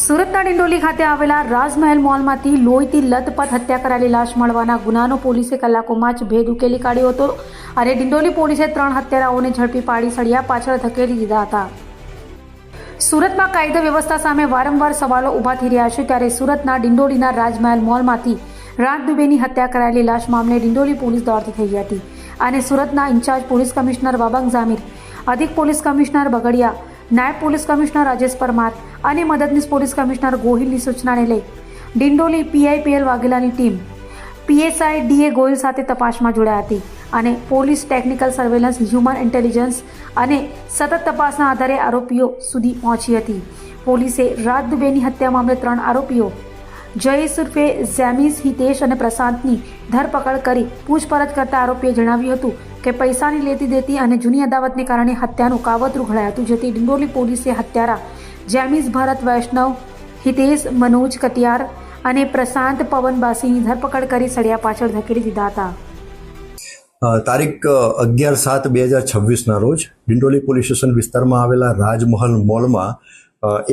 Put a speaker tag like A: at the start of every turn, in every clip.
A: સુરતના ડિંડોલી ખાતે આવેલા રાજમહેલ મોલમાંથી લોહીથી લથપથ હત્યા કરાયેલી લાશ મળવાના ગુનાનો પોલીસે કલાકોમાં જ ભેદ ઉકેલી કાઢ્યો હતો અને ડિંડોલી પોલીસે 3 હત્યારાઓને ઝડપી પાડી સળિયા પાછળ ધકેલી દીધા હતા. સુરતમાં કાયદા વ્યવસ્થા સામે વારંવાર સવાલો ઊભા થઈ રહ્યા છે, ત્યારે સુરતના ડિંડોલીના રાજમહેલ મોલમાંથી રાજ દુબેની હત્યા કરાયેલી લાશ મામલે ડિંડોલી પોલીસ દોડતી થઈ હતી અને સુરતના ઇન્ચાર્જ પોલીસ કમિશનર વાબંગ ઝામીર, અધિક પોલીસ કમિશનર બગડિયા, નાયબ પોલીસ કમિશનર રાજેશ પરમાર અને મદદનીશ પોલીસ કમિશનર ગોહિલની સૂચનાને લઈ ડિંડોલી પીઆઈપીએલ વાઘેલાની ટીમ પીએસઆઈ ડીએ ગોહિલ સાથે તપાસમાં જોડાઈ હતી અને police technical surveillance, human intelligence અને સતત તપાસના આધારે આરોપીઓ સુધી પહોંચી હતી. પોલીસે રાજ દુબેની હત્યા મામલે 3 આરોપીઓ જયેશ ઉર્ફે ઝેમીઝ, હિતેશ અને પ્રશાંતની ધરપકડ કરી પૂછપરછ કરતા આરોપીએ જણાવ્યું હતું કે પૈસાની લેતી દેતી અને જૂની અદાવતને કારણે હત્યાનું કાવતરું ઘડાયું હતું, જેથી ડિંડોલી પોલીસે હત્યારા જેમીઝ ભરત વૈષ્ણવ, હિતેશ મનોજ કટિયાર અને પ્રશાંત પવન બાસીની ધરપકડ કરી સળિયા પાછળ ધકેલી દીધા હતા.
B: તારીખ 11/7/2026 રોજ ડિંડોલી પોલીસ સ્ટેશન વિસ્તારમાં આવેલા રાજમહલ મોલમાં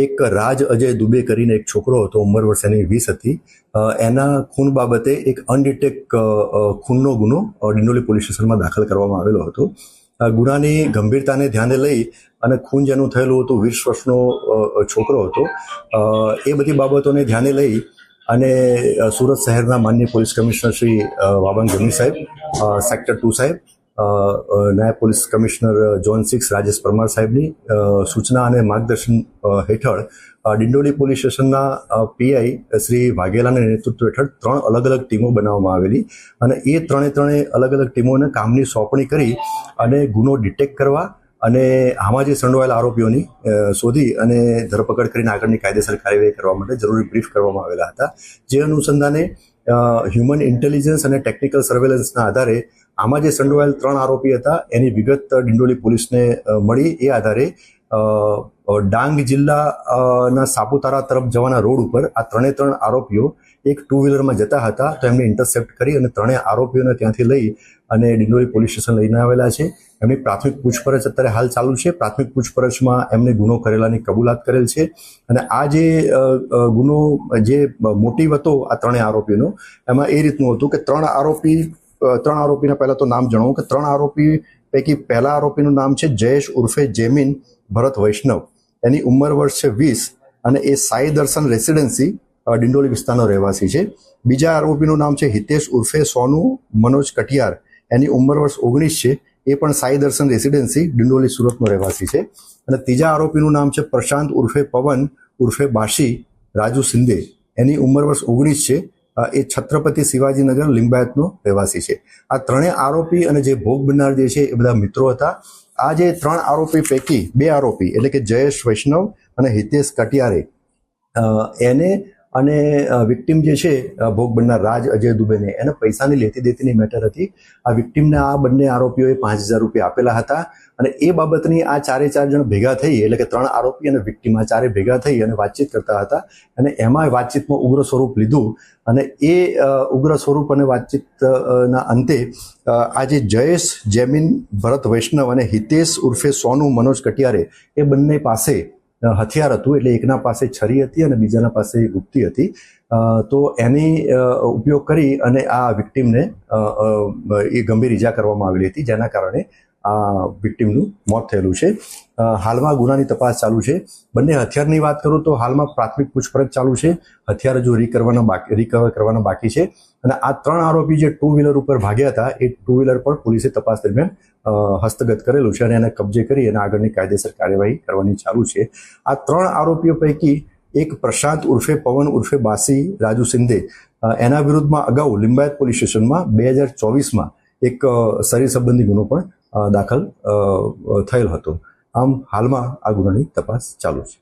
B: એક રાજ અજય દુબે કરીને એક છોકરો હતો, ઉંમર વર્ષ એની 20 હતી. એના ખૂન બાબતે એક અનડિટેક ખૂનનો ગુનો ડિંડોલી પોલીસ સ્ટેશનમાં દાખલ કરવામાં આવેલો હતો. ગુનાની ગંભીરતાને ધ્યાને લઈ અને ખૂન જેનું થયેલું હતું 20 વર્ષનો છોકરો હતો, એ બધી બાબતોને ધ્યાને લઈ અને સુરત શહેરના માનનીય પોલીસ કમિશનર શ્રી વાબંગ ઝામીર સાહેબ, સેક્ટર 2 સાહેબ, નાયબ police commissioner zone 6 Rajesh Parmar સાહેબની સૂચના અને માર્ગદર્શન હેઠળ ડિંડોલી પોલીસ સ્ટેશનના પીઆઈ શ્રી વાઘેલાના નેતૃત્વ હેઠળ 3 અલગ અલગ ટીમો બનાવવામાં આવેલી અને એ ત્રણે અલગ અલગ ટીમોને કામની સોંપણી કરી અને ગુનો ડિટેક્ટ કરવા અને આમાં જે સંડોવાયેલા આરોપીઓની શોધી અને ધરપકડ કરીને આગળની કાયદેસર કાર્યવાહી કરવા માટે જરૂરી બ્રીફ કરવામાં આવેલા હતા. જે અનુસંધાને હ્યુમન ઇન્ટેલિજન્સ અને ટેકનિકલ સર્વેલન્સના આધારે આમાં જે સંડોવાયેલ 3 આરોપી હતા એની વિગત ડિંડોલી પોલીસને મળી. એ આધારે ડાંગ જિલ્લાના સાપુતારા તરફ જવાના રોડ ઉપર આ 3 આરોપીઓ એક 2 વ્હીલરમાં જતા હતા, તો એમને ઇન્ટરસેપ્ટ કરી અને 3 આરોપીઓને ત્યાંથી લઈ અને ડિંડોલી પોલીસ સ્ટેશન લઈને આવેલા છે. એમની પ્રાથમિક પૂછપરછ અત્યારે હાલ ચાલુ છે. પ્રાથમિક પૂછપરછમાં એમને ગુનો કરેલાની કબૂલાત કરેલ છે અને આ જે ગુનો જે મોટિવ હતો આ 3 આરોપીનો, એમાં એ રીતનું હતું કે 3 આરોપીના પહેલા તો નામ જણાવું કે 3 આરોપી પૈકી પહેલા આરોપીનું નામ છે જયેશ ઉર્ફે જેમીન ભરત વૈષ્ણવ. એની ઉંમર વર્ષ છે 20 અને એ સાઈ દર્શન રેસિડેન્સી ડિંડોલી વિસ્તારનો રહેવાસી છે. બીજા આરોપીનું નામ છે હિતેશ ઉર્ફે સોનુ મનોજ કટિયાર. એની ઉંમર વર્ષ 19 છે. એ પણ સાઈ દર્શન રેસિડેન્સી ડિંડોલી સુરતનો રહેવાસી છે. અને ત્રીજા આરોપીનું નામ છે પ્રશાંત ઉર્ફે પવન ઉર્ફે બાશી રાજુ સિંધે. એની ઉંમર વર્ષ 19 છે. એ છત્રપતિ શિવાજીનગર લિંબાયતનો રહેવાસી છે. આ 3 આરોપી અને જે ભોગ બનનાર જે છે એ બધા મિત્રો હતા. આ જે 3 આરોપી પૈકી 2 આરોપી એટલે કે જયેશ વૈષ્ણવ અને હિતેશ કટિયારે એને અને વિક્ટિમ જે છે ભોગ બનનાર રાજ અજય દુબેને એને પૈસાની લેતી દેતીની મેટર હતી. આ વિક્ટિમને આ બંને આરોપીઓએ 5000 રૂપિયા આપેલા હતા અને એ બાબતની આ 4 જણ ભેગા થઈ, એટલે કે 3 આરોપી અને વિક્ટિમ આ 4 ભેગા થઈ અને વાતચીત કરતા હતા અને એમાં વાતચીતમાં ઉગ્ર સ્વરૂપ લીધું અને એ ઉગ્ર સ્વરૂપ અને વાતચીતના અંતે આ જે જયેશ જેમીન ભરત વૈષ્ણવ અને હિતેશ ઉર્ફે સોનુ મનોજ કટિયારે એ બંને પાસે હથિયાર હતું. એટલે એકના પાસે છરી હતી અને બીજાના પાસે ગુપ્તી હતી. તો એની ઉપયોગ કરી અને આ વિક્ટિમને એ ગંભીર ઈજા કરવામાં આવેલી હતી, જેના કારણે આ વિક્ટિમનું મોત થયેલું છે. હાલમાં ગુનાની તપાસ ચાલુ છે. બંને હથિયારની વાત કરું તો હાલમાં પ્રાથમિક પૂછપરછ ચાલુ છે. હથિયાર હજુ રિકવર કરવાના બાકી છે અને આ 3 આરોપી જે 2 વ્હીલર ઉપર ભાગ્યા હતા એ 2 વ્હીલર પર પોલીસે તપાસ દરમિયાન હસ્તગત કરેલું છે અને એને કબજે કરી અને આગળની કાયદેસર કાર્યવાહી કરવાની ચાલુ છે. આ 3 આરોપીઓ પૈકી એક પ્રશાંત ઉર્ફે પવન ઉર્ફે બાસી રાજુ સિંધે, એના વિરુદ્ધમાં અગાઉ લિંબાયત પોલીસ સ્ટેશનમાં 2024માં એક શરીર સંબંધી ગુનો પણ દાખલ થયેલ હતો. આમ હાલમાં આ ગુનાની તપાસ ચાલુ છે.